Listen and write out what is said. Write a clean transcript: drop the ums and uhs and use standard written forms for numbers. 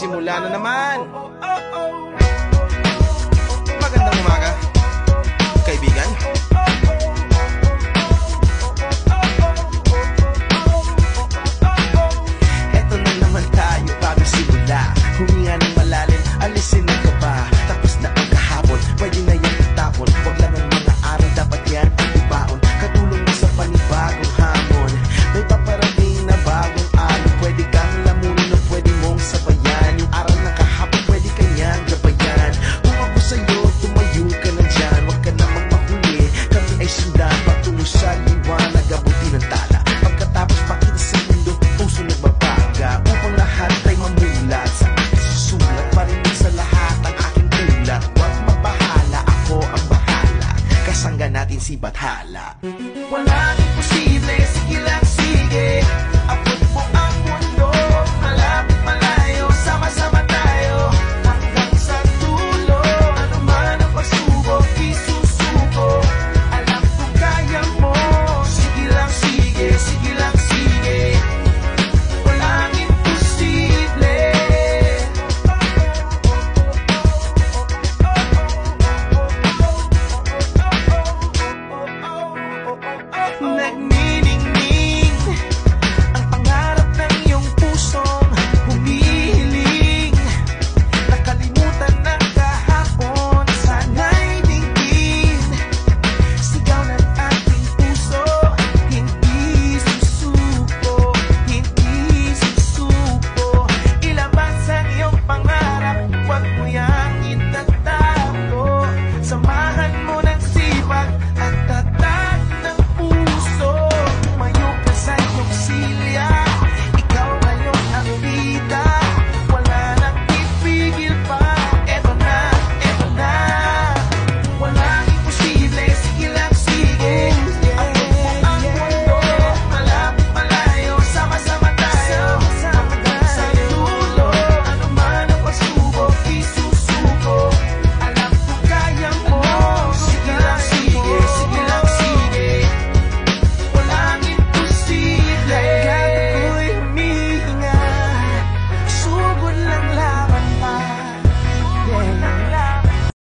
magsisimula na naman. Magandang umaga, kaibigan. Eto na naman tayo bago simula. Huminga ng malalim, alisin ang kaba. Tapos na ang kahapon, pwede na yan itapon. Huwag lang ang mga araw, dapat yan ang ibaon. Katulong mo sa panibagong hamon. May paparating na bagong araw. Pwede kang lamunin o pwede mong sabayan. Yung araw na kahapon, pwede kanyang gabayan. Kung ako sa'yo, tumayo ka na dyan. Huwag ka namang mahuli, kami ay sundan. Patungo sa liwanag, abuti ng tala. Pagkatapos pakita sa mundo, puso nagbabaga. Upang lahat ay mamulat sa aking susulat. Parinig sa lahat ang aking ulat. Huwag mabahala, ako ang bahala. Kasangga natin si Bathala. Wala